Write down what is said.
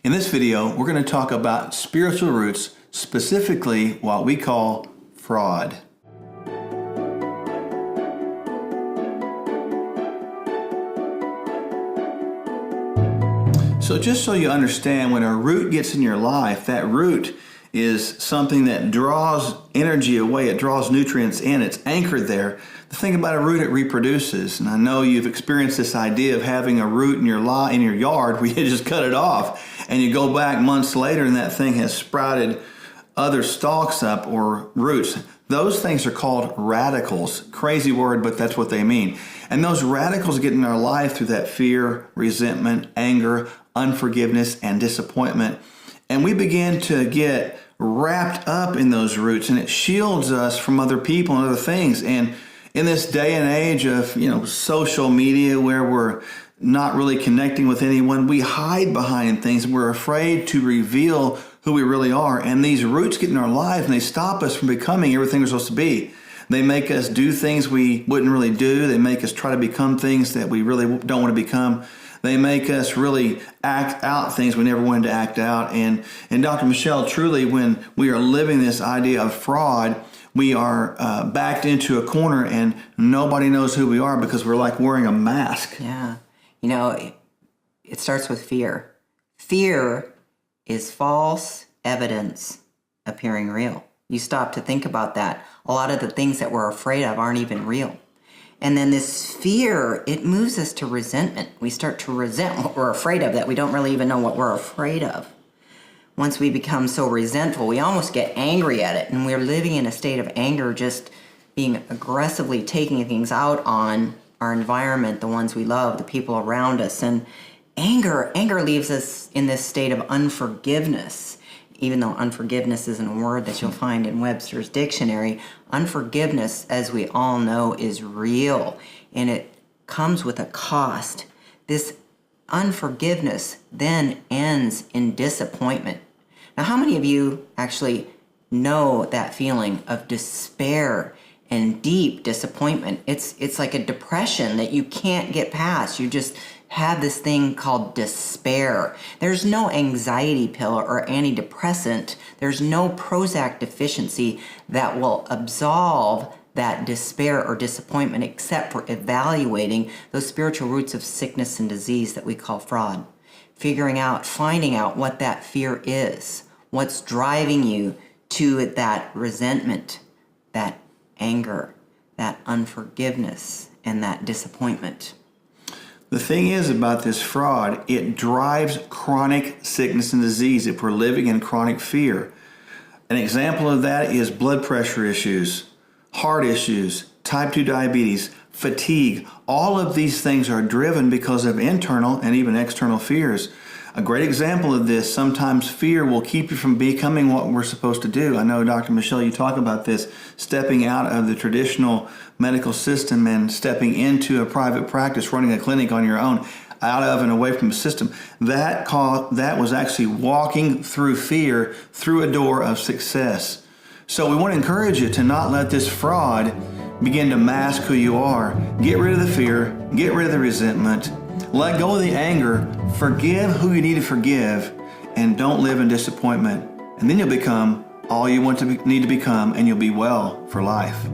In this video, we're going to talk about spiritual roots, specifically what we call fraud. So just so you understand, when a root gets in your life, that root is something that draws energy away, it draws nutrients in, it's anchored there. The thing about a root, it reproduces. And I know you've experienced this idea of having a root in your yard where you just cut it off and you go back months later and that thing has sprouted other stalks up or roots. Those things are called radicals. Crazy word, but that's what they mean. And those radicals get in our life through that fear, resentment, anger, unforgiveness, and disappointment. And we begin to get wrapped up in those roots, and it shields us from other people and other things. And in this day and age of social media where we're not really connecting with anyone, we hide behind things. We're afraid to reveal who we really are. And these roots get in our lives and they stop us from becoming everything we're supposed to be. They make us do things we wouldn't really do. They make us try to become things that we really don't want to become. They make us really act out things we never wanted to act out. And Dr. Michele, truly, when we are living this idea of fraud, we are backed into a corner and nobody knows who we are because we're like wearing a mask. Yeah. It starts with fear. Fear is false evidence appearing real. You stop to think about that. A lot of the things that we're afraid of aren't even real. And then this fear, it moves us to resentment. We start to resent what we're afraid of, that we don't really even know what we're afraid of. Once we become so resentful, we almost get angry at it. And we're living in a state of anger, just being aggressively taking things out on our environment, the ones we love, the people around us. And anger leaves us in this state of unforgiveness. Even though unforgiveness isn't a word that you'll find in Webster's dictionary, unforgiveness, as we all know, is real, and it comes with a cost. This unforgiveness then ends in disappointment. Now, how many of you actually know that feeling of despair and deep disappointment? It's like a depression that you can't get past. You just have this thing called despair. There's no anxiety pill or antidepressant. There's no Prozac deficiency that will absolve that despair or disappointment except for evaluating those spiritual roots of sickness and disease that we call fraud. Finding out what that fear is, what's driving you to that resentment, that anger, that unforgiveness, and that disappointment. The thing is about this fraud, it drives chronic sickness and disease if we're living in chronic fear. An example of that is blood pressure issues, heart issues, type 2 diabetes, fatigue. All of these things are driven because of internal and even external fears. A great example of this, sometimes fear will keep you from becoming what we're supposed to do. I know, Dr. Michele, you talk about this, stepping out of the traditional medical system and stepping into a private practice, running a clinic on your own, out of and away from the system. That was actually walking through fear through a door of success. So we want to encourage you to not let this fraud begin to mask who you are. Get rid of the fear, get rid of the resentment, let go of the anger, forgive who you need to forgive, and don't live in disappointment. And then you'll become all you need to become, and you'll be well for life.